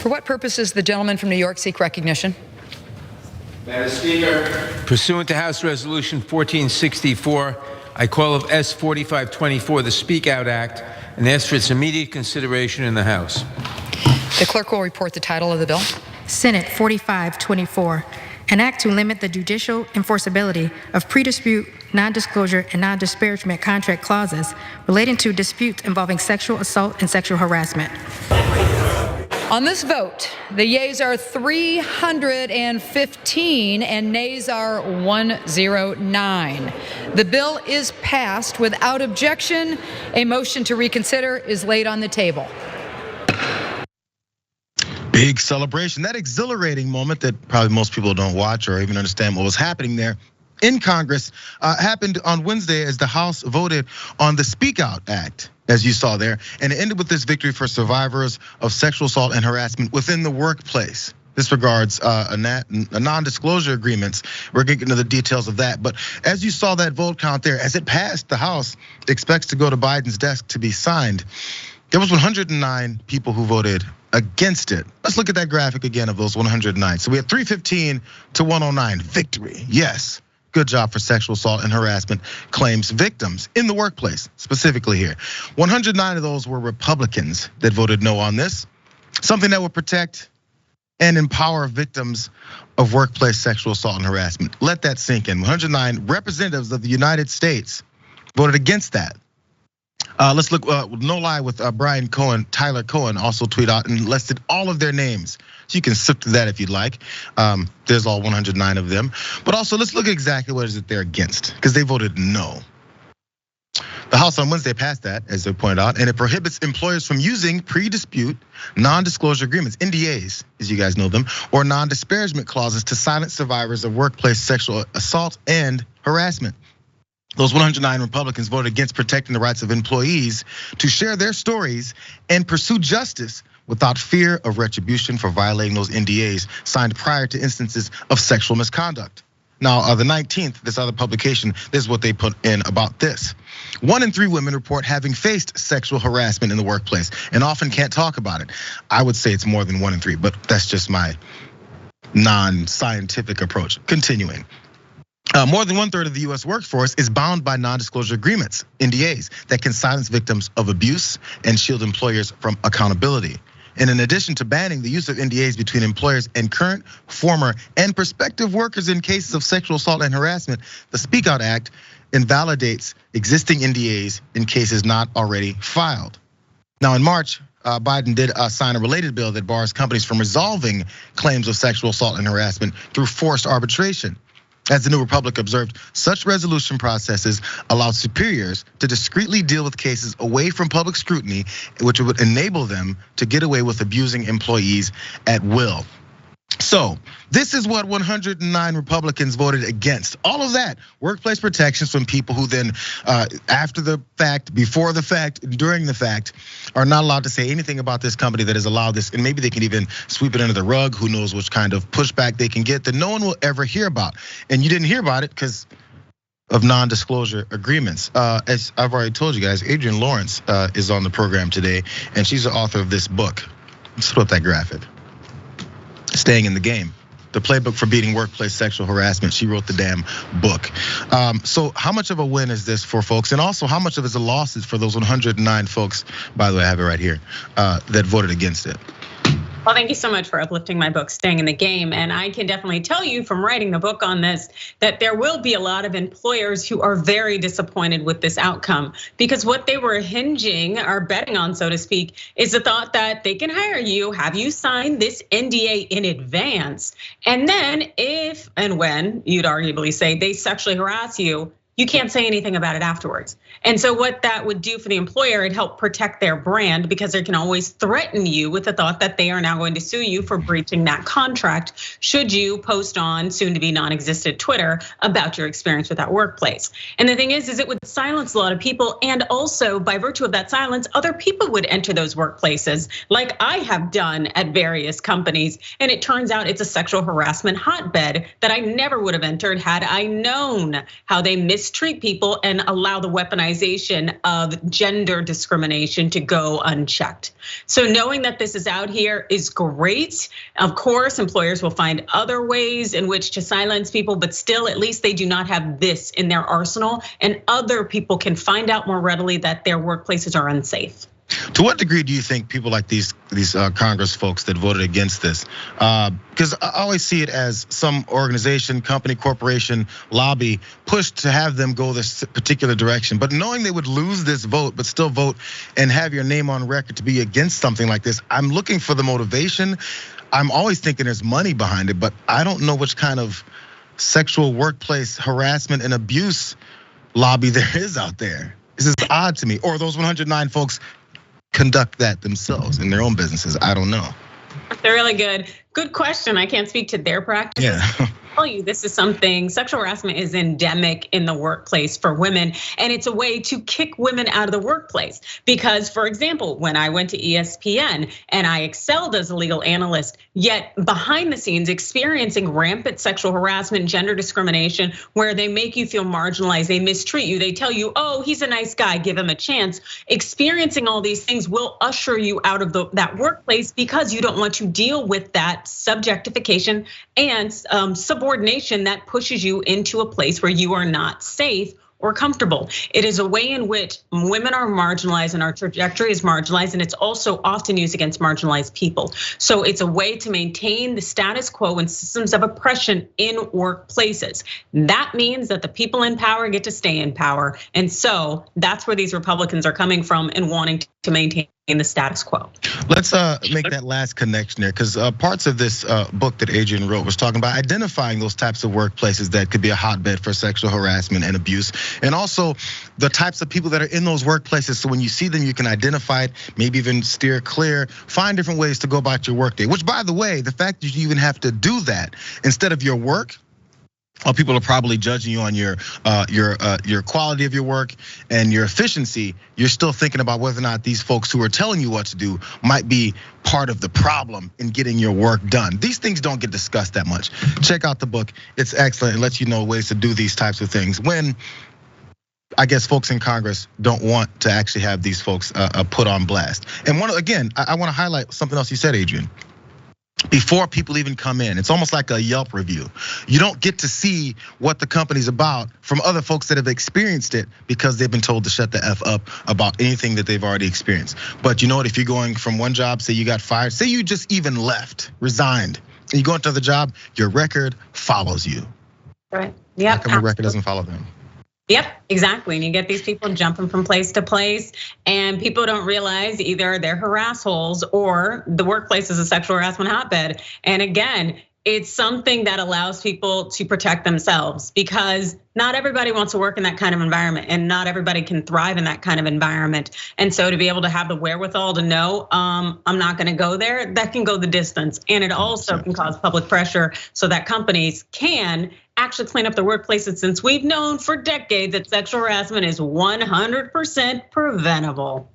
For what purpose does the gentleman from New York seek recognition? Madam Speaker, pursuant to House Resolution 1464, I call of S 4524, the Speak Out Act, and ask for its immediate consideration in the House. The clerk will report the title of the bill. Senate 4524, an act to limit the judicial enforceability of pre-dispute, non-disclosure, and non-disparagement contract clauses relating to disputes involving sexual assault and sexual harassment. On this vote, the yeas are 315 and nays are 109. The bill is passed without objection. A motion to reconsider is laid on the table. Big celebration, that exhilarating moment that probably most people don't watch or even understand what was happening there in Congress happened on Wednesday as the House voted on the Speak Out Act, as you saw there. And it ended with this victory for survivors of sexual assault and harassment within the workplace. This regards a non-disclosure agreements. We're getting into the details of that. But as you saw that vote count there, as it passed, the House expects to go to Biden's desk to be signed. There was 109 people who voted against it. Let's look at that graphic again of those 109. So we had 315 to 109, victory, yes. Good job for sexual assault and harassment claims victims in the workplace, specifically here. 109 of those were Republicans that voted no on this. Something that would protect and empower victims of workplace sexual assault and harassment. Let that sink in. 109 representatives of the United States voted against that. Let's look, no lie, with Brian Cohen, Tyler Cohen also tweeted out and listed all of their names. So you can sift through that if you'd like. There's all 109 of them. But also let's look at exactly what is it they're against, because they voted no. The House on Wednesday passed that, as they pointed out, and it prohibits employers from using pre-dispute, non-disclosure agreements, NDAs, as you guys know them, or non-disparagement clauses to silence survivors of workplace sexual assault and harassment. Those 109 Republicans voted against protecting the rights of employees to share their stories and pursue justice without fear of retribution for violating those NDAs signed prior to instances of sexual misconduct. Now, the 19th, this other publication, this is what they put in about this. 1 in 3 women report having faced sexual harassment in the workplace and often can't talk about it. I would say it's more than 1 in 3, but that's just my non-scientific approach. Continuing. More than 1/3 of the US workforce is bound by non-disclosure agreements, NDAs, that can silence victims of abuse and shield employers from accountability. And in addition to banning the use of NDAs between employers and current, former, and prospective workers in cases of sexual assault and harassment, the Speak Out Act invalidates existing NDAs in cases not already filed. Now in March, Biden did sign a related bill that bars companies from resolving claims of sexual assault and harassment through forced arbitration. As the New Republic observed, such resolution processes allow superiors to discreetly deal with cases away from public scrutiny, which would enable them to get away with abusing employees at will. So this is what 109 Republicans voted against. All of that, workplace protections from people who then, after the fact, before the fact, during the fact, are not allowed to say anything about this company that has allowed this, and maybe they can even sweep it under the rug. Who knows which kind of pushback they can get that no one will ever hear about. And you didn't hear about it because of non-disclosure agreements. As I've already told you guys, Adrienne Lawrence is on the program today, and she's the author of this book. Let's put up that graphic. Staying in the Game, the playbook for beating workplace sexual harassment. She wrote the damn book. So how much of a win is this for folks? And also how much of it is a loss for those 109 folks, by the way, I have it right here, that voted against it? Well, thank you so much for uplifting my book, Staying in the Game. And I can definitely tell you from writing the book on this, that there will be a lot of employers who are very disappointed with this outcome, because what they were hinging or betting on, so to speak, is the thought that they can hire you, have you sign this NDA in advance. And then if and when, you'd arguably say, they sexually harass you, you can't say anything about it afterwards. And so what that would do for the employer, it helped protect their brand, because they can always threaten you with the thought that they are now going to sue you for breaching that contract should you post on soon to be non-existent Twitter about your experience with that workplace. And the thing is it would silence a lot of people, and also by virtue of that silence, other people would enter those workplaces like I have done at various companies. And it turns out it's a sexual harassment hotbed that I never would have entered had I known how they mistreat mistreat people and allow the weaponization of gender discrimination to go unchecked. So knowing that this is out here is great. Of course, employers will find other ways in which to silence people, but still, at least they do not have this in their arsenal, and other people can find out more readily that their workplaces are unsafe. To what degree do you think people like these Congress folks that voted against this, because I always see it as some organization, company, corporation, lobby pushed to have them go this particular direction, but knowing they would lose this vote but still vote and have your name on record to be against something like this, I'm looking for the motivation. I'm always thinking there's money behind it, but I don't know which kind of sexual workplace harassment and abuse lobby there is out there. This is odd to me. Or those 109 folks conduct that themselves in their own businesses. I don't know. They're really good. Good question. I can't speak to their practices. Yeah. Tell you this is something, sexual harassment is endemic in the workplace for women, and it's a way to kick women out of the workplace. Because, for example, when I went to ESPN and I excelled as a legal analyst, yet behind the scenes experiencing rampant sexual harassment, gender discrimination, where they make you feel marginalized, they mistreat you, they tell you, oh, he's a nice guy, give him a chance. Experiencing all these things will usher you out of that workplace because you don't want to deal with that subjectification and subordination that pushes you into a place where you are not safe or comfortable. It is a way in which women are marginalized and our trajectory is marginalized, and it's also often used against marginalized people. So it's a way to maintain the status quo and systems of oppression in workplaces. That means that the people in power get to stay in power. And so that's where these Republicans are coming from and wanting to maintain the status quo. Let's make that last connection there, because parts of this book that Adrian wrote was talking about identifying those types of workplaces that could be a hotbed for sexual harassment and abuse, and also the types of people that are in those workplaces. So when you see them, you can identify it, maybe even steer clear, find different ways to go about your workday. Which, by the way, the fact that you even have to do that instead of your work, people are probably judging you on your quality of your work and your efficiency. You're still thinking about whether or not these folks who are telling you what to do might be part of the problem in getting your work done. These things don't get discussed that much. Check out the book. It's excellent. It lets you know ways to do these types of things when, I guess, folks in Congress don't want to actually have these folks put on blast. And I want to highlight something else you said, Adrian. Before people even come in, it's almost like a Yelp review. You don't get to see what the company's about from other folks that have experienced it because they've been told to shut the F up about anything that they've already experienced. But you know what, if you're going from one job, say you got fired, say you just even left, resigned, and you go into the job, your record follows you. Right, yeah. How come your record doesn't follow them? Yep, exactly. And you get these people jumping from place to place, and people don't realize either they're harass holes or the workplace is a sexual harassment hotbed. And again, it's something that allows people to protect themselves because not everybody wants to work in that kind of environment and not everybody can thrive in that kind of environment. And so to be able to have the wherewithal to know, I'm not gonna go there, that can go the distance. And it also can cause public pressure so that companies can actually clean up their workplaces, since we've known for decades that sexual harassment is 100% preventable.